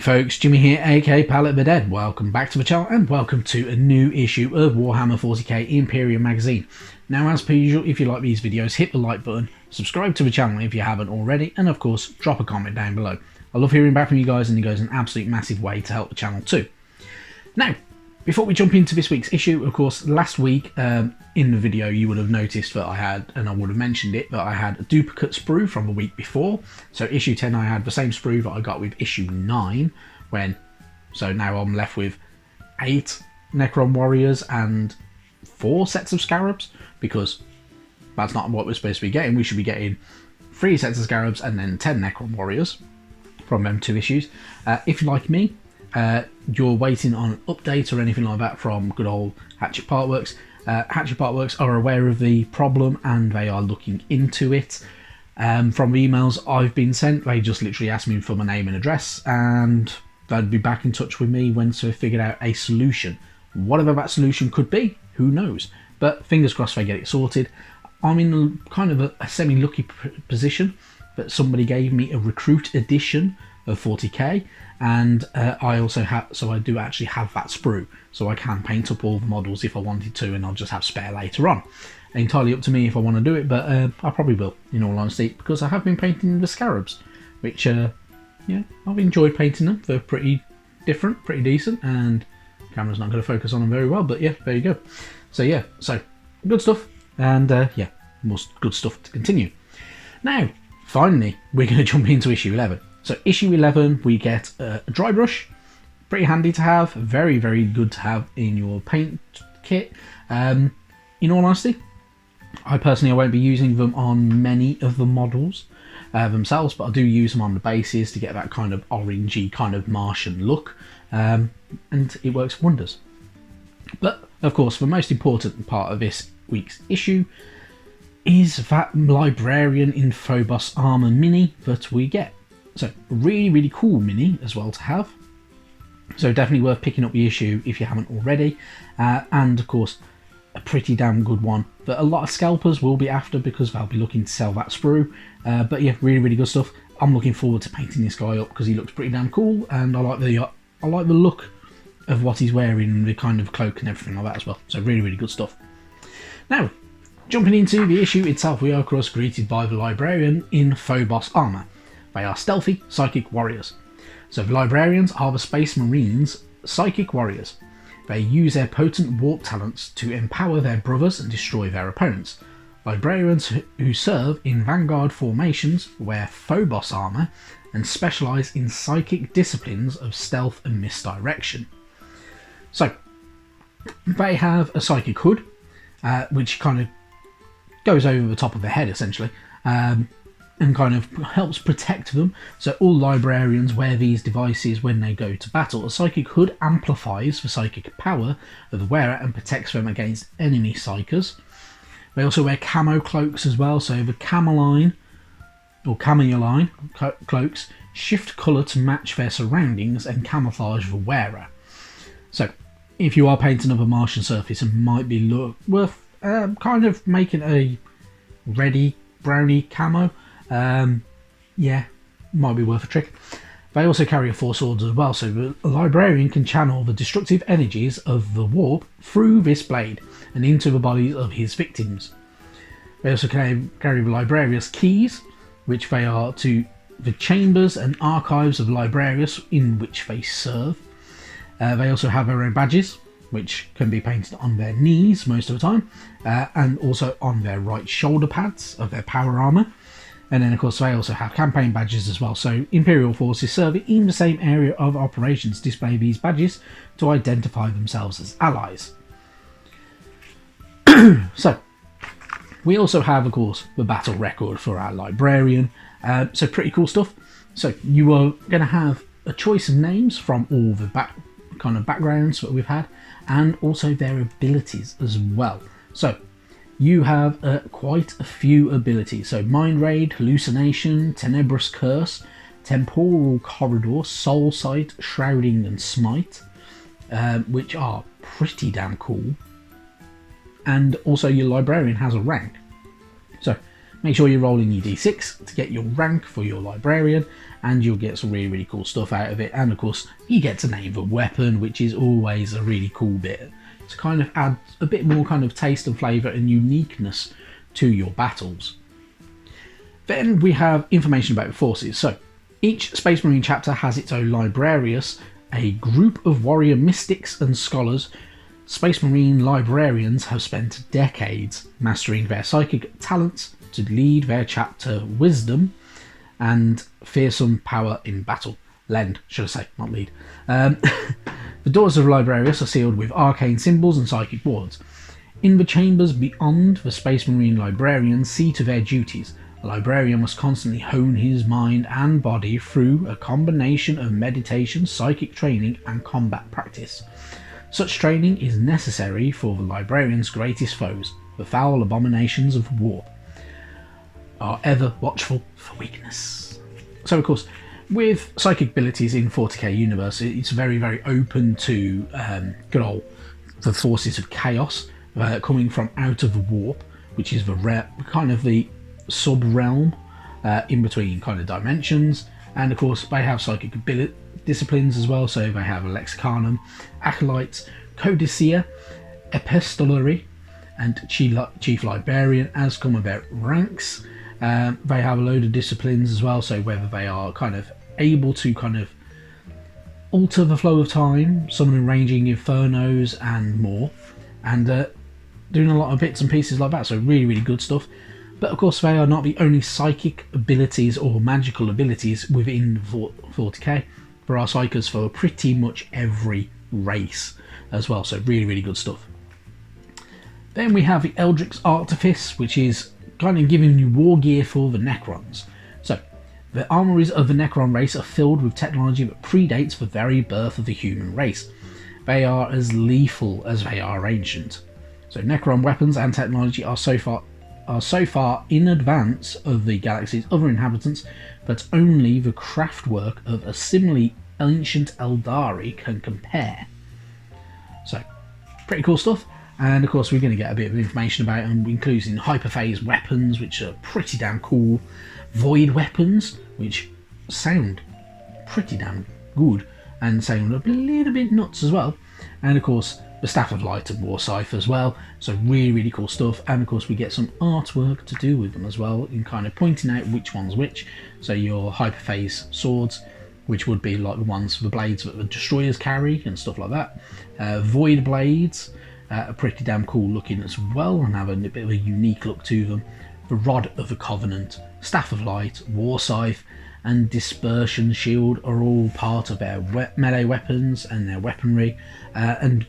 folks, Jimmy here, aka Pallet the Dead. Welcome back to the channel and welcome to a new issue of Warhammer 40k Imperium magazine. Now, as per usual, if you like these videos, hit the like button, subscribe to the channel if you haven't already, and of course, drop a comment down below. I love hearing back from you guys, and it goes an absolute massive way to help the channel too. Now, before we jump into this week's issue, of course, last week in the video you would have noticed that I had, and I would have mentioned it, that I had a duplicate sprue from the week before. So issue 10 I had the same sprue that I got with issue 9, so now I'm left with 8 Necron Warriors and 4 sets of Scarabs, because that's not what we're supposed to be getting. We should be getting 3 sets of Scarabs and then 10 Necron Warriors from them 2 issues. If you're like me, you're waiting on an update or anything like that from good old Hatchet Partworks. Hatchet Partworks are aware of the problem and they are looking into it. From the emails I've been sent, they just literally asked me for my name and address, and they'd be back in touch with me once they've figured out a solution. Whatever that solution could be, who knows? But fingers crossed they get it sorted. I'm in kind of a semi-lucky position that somebody gave me a recruit edition of 40k, and I also have, so I do actually have that sprue, so I can paint up all the models if I wanted to, and I'll just have spare later on. Entirely up to me if I want to do it, but I probably will, in all honesty, because I have been painting the Scarabs, which yeah, I've enjoyed painting them. They're pretty different, pretty decent, and the camera's not going to focus on them very well, but yeah, there you go. So yeah, so good stuff, and yeah, more good stuff to continue. Now, finally, we're going to jump into issue 11. So issue 11, we get a dry brush, pretty handy to have, very, very good to have in your paint kit. In all honesty, I personally won't be using them on many of the models themselves, but I do use them on the bases to get that kind of orangey, kind of Martian look, and it works wonders. But of course, the most important part of this week's issue is that Librarian in Phobos Armour mini that we get. So really, really cool mini as well to have. So definitely worth picking up the issue if you haven't already. And of course, a pretty damn good one that a lot of scalpers will be after because they'll be looking to sell that sprue. But yeah, really, really good stuff. I'm looking forward to painting this guy up because he looks pretty damn cool, and I like the look of what he's wearing, the kind of cloak and everything like that as well. So really, really good stuff. Now, jumping into the issue itself, we are of course greeted by the Librarian in Phobos Armour. They are stealthy, psychic warriors. So the Librarians are the Space Marines' psychic warriors. They use their potent warp talents to empower their brothers and destroy their opponents. Librarians who serve in vanguard formations wear Phobos armour and specialise in psychic disciplines of stealth and misdirection. So, they have a psychic hood, which kind of goes over the top of their head essentially, and kind of helps protect them. So all Librarians wear these devices when they go to battle. A psychic hood amplifies the psychic power of the wearer and protects them against enemy psykers. They also wear camo cloaks as well, so the cameline or cameoline cloaks shift colour to match their surroundings and camouflage the wearer. So if you are painting up a Martian surface, it might be worth kind of making a reddy browny camo. Yeah, might be worth a trick. They also carry 4 swords as well, so the Librarian can channel the destructive energies of the warp through this blade and into the bodies of his victims. They also carry the Librarius keys, which they are to the chambers and archives of Librarius in which they serve. They also have their own badges, which can be painted on their knees most of the time, and also on their right shoulder pads of their power armour. And then of course they also have campaign badges as well, so Imperial forces serving in the same area of operations display these badges to identify themselves as allies. So, we also have of course the battle record for our Librarian, so pretty cool stuff. So you are going to have a choice of names from all the kind of backgrounds that we've had, and also their abilities as well. So you have quite a few abilities. So Mind Raid, Hallucination, Tenebrous Curse, Temporal Corridor, Soul Sight, Shrouding and Smite, which are pretty damn cool. And also your Librarian has a rank. So Make sure you're rolling your d6 to get your rank for your Librarian, and you'll get some really cool stuff out of it. And of course, you get to name the weapon, which is always a really cool bit to kind of add a bit more kind of taste and flavour and uniqueness to your battles. Then we have information about forces. So each Space Marine chapter has its own Librarius, a group of warrior mystics and scholars. Space Marine Librarians have spent decades mastering their psychic talents to lead their chapter wisdom and fearsome power in battle. Lend, should I say, not lead. The doors of Librarius are sealed with arcane symbols and psychic wards. In the chambers beyond, the Space Marine Librarians see to their duties. A Librarian must constantly hone his mind and body through a combination of meditation, psychic training, and combat practice. Such training is necessary for the Librarian's greatest foes, the foul abominations of war, are ever watchful for weakness. So of course, with psychic abilities in 40k universe, it's very open to good old the forces of chaos coming from out of the warp, which is the kind of the sub-realm in between kind of dimensions. And of course they have psychic disciplines as well, so they have a lexicanum, acolytes, codicea, epistolary, and chief librarian as come about ranks. They have a load of disciplines as well, so whether they are kind of able to kind of alter the flow of time, summoning ranging infernos and more, and doing a lot of bits and pieces like that, so really good stuff. But of course they are not the only psychic abilities or magical abilities within 40k. There are psykers for pretty much every race as well, so really good stuff. Then we have the Eldrick's Artifice, which is kind of giving you war gear for the Necrons. So the armories of the Necron race are filled with technology that predates the very birth of the human race. They are as lethal as they are ancient. So Necron weapons and technology are so far in advance of the galaxy's other inhabitants that only the craftwork of a similarly ancient Eldari can compare. So pretty cool stuff. And of course we're going to get a bit of information about them, including hyperphase weapons, which are pretty damn cool, void weapons, which sound pretty damn good and sound a little bit nuts as well, and of course the Staff of Light and War Scythe as well, so really cool stuff. And of course we get some artwork to do with them as well, in kind of pointing out which one's which. So your hyperphase swords, which would be like the ones, the blades that the destroyers carry and stuff like that. Void blades are pretty damn cool looking as well and have a bit of a unique look to them. The Rod of the Covenant, Staff of Light, War Scythe and Dispersion Shield are all part of their melee weapons and their weaponry, and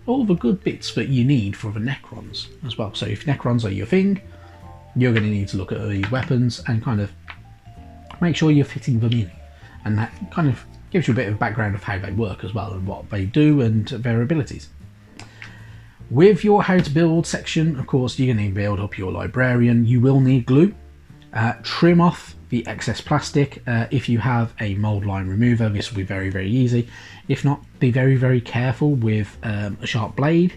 all the good bits that you need for the Necrons as well. So if Necrons are your thing, you're going to need to look at the weapons and kind of make sure you're fitting them in, and that kind of gives you a bit of background of how they work as well and what they do and their abilities. With your how to build section, of course, you're going to build up your Librarian. You will need glue. Trim off the excess plastic. If you have a mold line remover, this will be very easy. If not, be very careful with a sharp blade.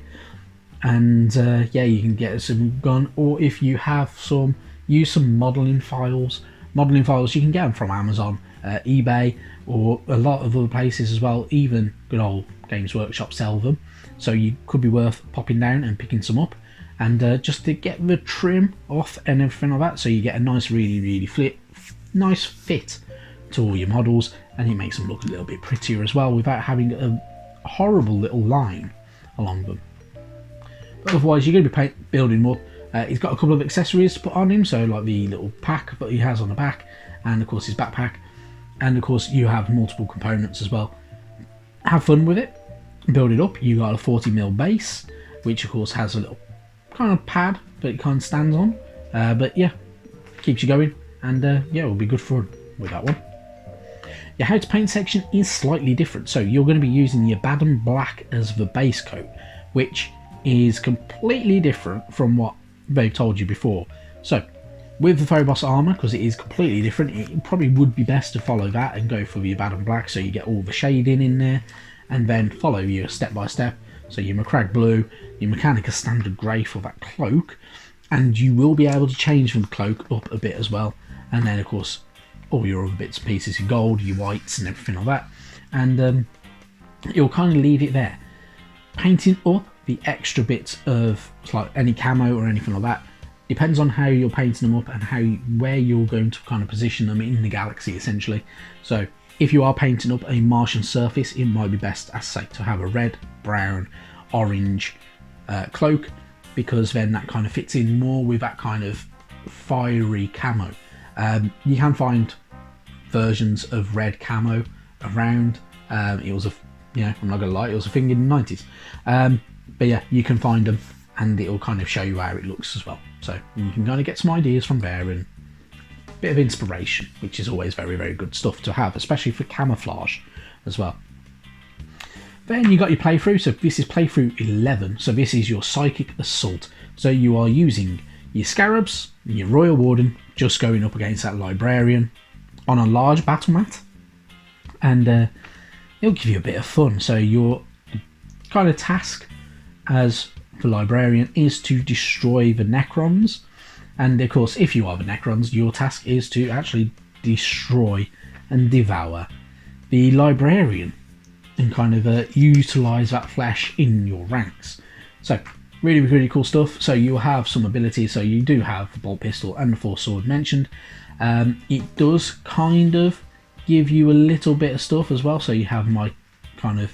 And yeah, you can get some gun, or if you have some, use some modeling files. Modeling files, you can get them from Amazon, eBay, or a lot of other places as well. Even good old Games Workshop sell them. So you could be worth popping down and picking some up, and just to get the trim off and everything like that, so you get a nice really nice fit to all your models, and it makes them look a little bit prettier as well without having a horrible little line along them. But otherwise you're going to be building more. He's got a couple of accessories to put on him, so like the little pack that he has on the back, and of course his backpack, and of course you have multiple components as well. Have fun with it. Build it up. You got a 40mm base, which of course has a little kind of pad that it kind of stands on, but yeah, keeps you going, and yeah, it'll be good fun with that one. Your how to paint section is slightly different, so you're going to be using your Abaddon Black as the base coat, which is completely different from what they've told you before. So with the Phobos Armour, because it is completely different, it probably would be best to follow that and go for the Abaddon Black, so you get all the shading in there, and then follow your step by step. So your MacLeod Blue, your Mechanica Standard Grey for that cloak, and you will be able to change from the cloak up a bit as well, and then of course all your other bits and pieces, your gold, your whites and everything like that, and you'll kind of leave it there. Painting up the extra bits of like any camo or anything like that depends on how you're painting them up and where you're going to kind of position them in the galaxy essentially. So if you are painting up a Martian surface, it might be best, as I say, to have a red, brown, orange cloak, because then that kind of fits in more with that kind of fiery camo. You can find versions of red camo around. It was I'm not gonna lie, it was a thing in the 90s. But yeah, you can find them, and it'll kind of show you how it looks as well. So you can kind of get some ideas from there and a bit of inspiration, which is always very, very good stuff to have, especially for camouflage as well. Then you got your playthrough. So this is playthrough 11. So this is your psychic assault. So you are using your scarabs, your royal warden, just going up against that librarian on a large battle mat, and it'll give you a bit of fun. So your kind of task as the librarian is to destroy the Necrons, and of course if you are the Necrons, your task is to actually destroy and devour the librarian and kind of utilize that flesh in your ranks. So really, really cool stuff. So you have some abilities. So you do have the bolt pistol and the force sword mentioned. It does kind of give you a little bit of stuff as well. So you have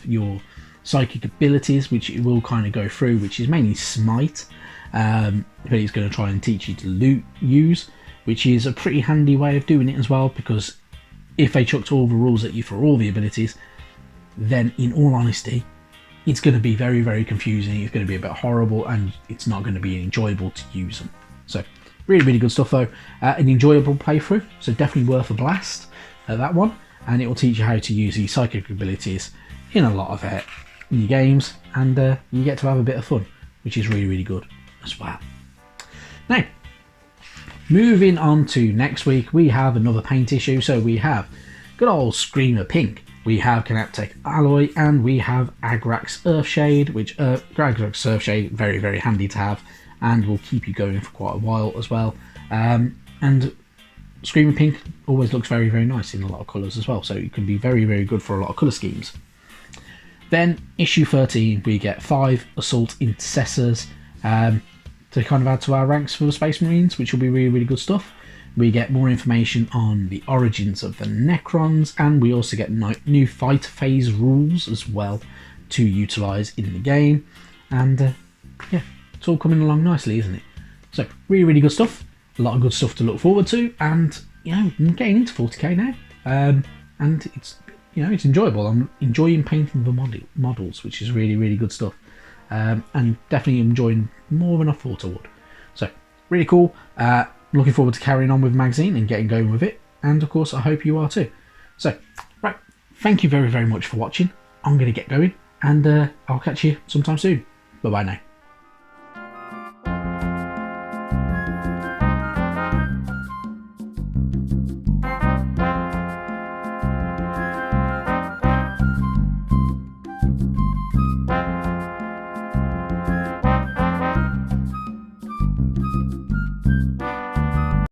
your psychic abilities, which it will kind of go through, which is mainly smite, but it's going to try and teach you to use, which is a pretty handy way of doing it as well, because if they chucked all the rules at you for all the abilities, then in all honesty it's going to be very, very confusing. It's going to be a bit horrible, and it's not going to be enjoyable to use them. So really, really good stuff though. An enjoyable playthrough, so definitely worth a blast at that one, and it will teach you how to use these psychic abilities in a lot of in your games, and you get to have a bit of fun, which is really, really good as well. Now, moving on to next week, we have another paint issue. So we have good old Screamer Pink, we have Canaptech Alloy, and we have Agrax Earthshade, which Agrax Earthshade, very, very handy to have, and will keep you going for quite a while as well. And Screamer Pink always looks very, very nice in a lot of colours as well, so it can be very, very good for a lot of colour schemes. Then issue 13, we get 5 Assault Intercessors to kind of add to our ranks for the Space Marines, which will be really, really good stuff. We get more information on the origins of the Necrons, and we also get new fight phase rules as well to utilise in the game. And yeah, it's all coming along nicely, isn't it? So really, really good stuff. A lot of good stuff to look forward to, and I'm getting into 40k now, and it's it's enjoyable. I'm enjoying painting the models, which is really, really good stuff, and definitely enjoying more than I thought I would. So really cool. Looking forward to carrying on with the magazine and getting going with it, and of course I hope you are too. So right, thank you very, very much for watching. I'm going to get going, and I'll catch you sometime soon. Bye bye now.